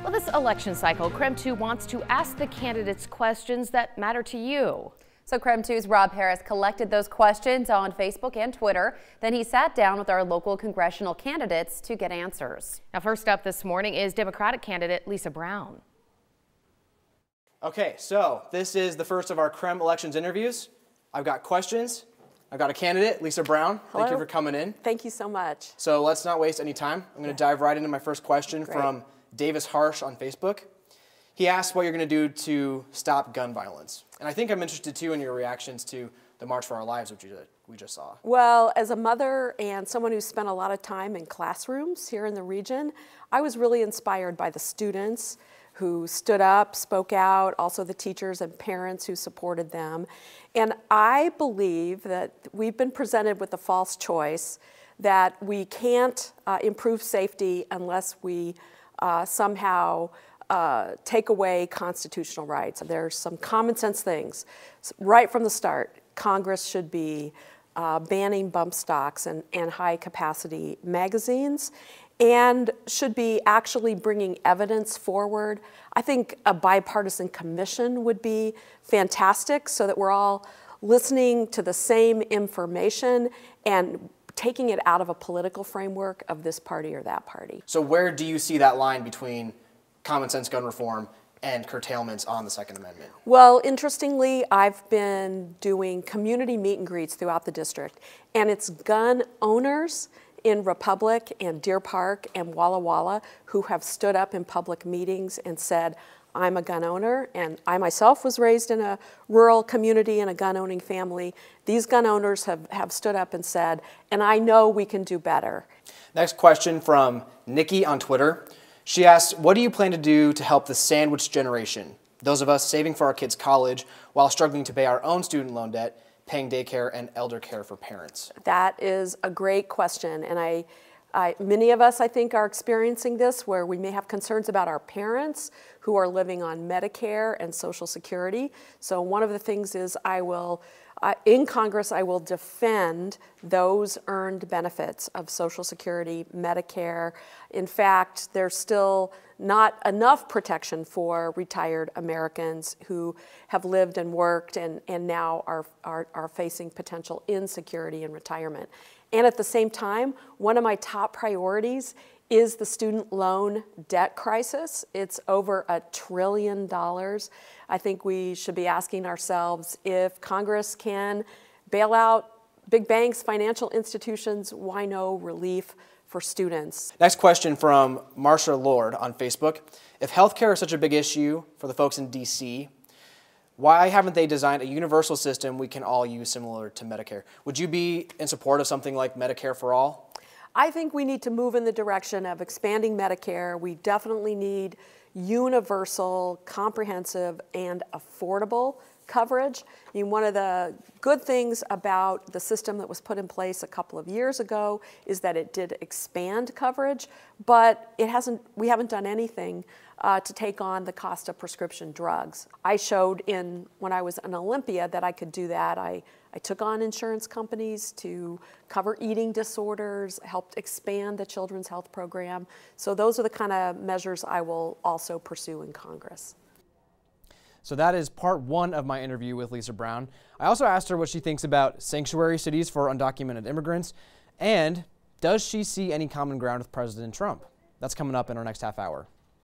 Well, this election cycle, KREM 2 wants to ask the candidates questions that matter to you. So KREM 2's Rob Harris collected those questions on Facebook and Twitter. Then he sat down with our local congressional candidates to get answers. Now, first up this morning is Democratic candidate Lisa Brown. Okay, so this is the first of our KREM elections interviews. I've got questions. I've got a candidate, Lisa Brown. Hello. Thank you for coming in. Thank you so much. So let's not waste any time. I'm going to dive right into my first question from Davis Harsh on Facebook. He asked what you're going to do to stop gun violence. And I think I'm interested too in your reactions to the March for Our Lives, which we just saw. Well, as a mother and someone who's spent a lot of time in classrooms here in the region, I was really inspired by the students who stood up, spoke out, also the teachers and parents who supported them. And I believe that we've been presented with the false choice that we can't improve safety unless we somehow take away constitutional rights. There's some common sense things. Right from the start, Congress should be banning bump stocks and high capacity magazines, and should be actually bringing evidence forward. I think a bipartisan commission would be fantastic so that we're all listening to the same information and taking it out of a political framework of this party or that party. So where do you see that line between common sense gun reform and curtailments on the Second Amendment? Well, interestingly, I've been doing community meet and greets throughout the district, and it's gun owners in Republic and Deer Park and Walla Walla who have stood up in public meetings and said, I'm a gun owner, and I myself was raised in a rural community in a gun-owning family. These gun owners have stood up and said, and I know we can do better. Next question from Nikki on Twitter. She asks, what do you plan to do to help the sandwich generation, those of us saving for our kids' college while struggling to pay our own student loan debt, paying daycare and elder care for parents? That is a great question, and many of us, I think, are experiencing this where we may have concerns about our parents who are living on Medicare and Social Security. So one of the things is in Congress, I will defend those earned benefits of Social Security, Medicare. In fact, there's still not enough protection for retired Americans who have lived and worked and now are facing potential insecurity in retirement. And at the same time, one of my top priorities is the student loan debt crisis. It's over $1 trillion. I think we should be asking ourselves, if Congress can bail out big banks, financial institutions, why no relief for students? Next question from Marsha Lord on Facebook. If healthcare is such a big issue for the folks in D.C., why haven't they designed a universal system we can all use similar to Medicare? Would you be in support of something like Medicare for all? I think we need to move in the direction of expanding Medicare. We definitely need universal, comprehensive, and affordable coverage. I mean, one of the good things about the system that was put in place a couple of years ago is that it did expand coverage, but we haven't done anything to take on the cost of prescription drugs. I showed when I was in Olympia that I could do that. I took on insurance companies to cover eating disorders, helped expand the Children's Health Program. So those are the kind of measures I will also pursue in Congress. So that is part one of my interview with Lisa Brown. I also asked her what she thinks about sanctuary cities for undocumented immigrants, and does she see any common ground with President Trump? That's coming up in our next half hour.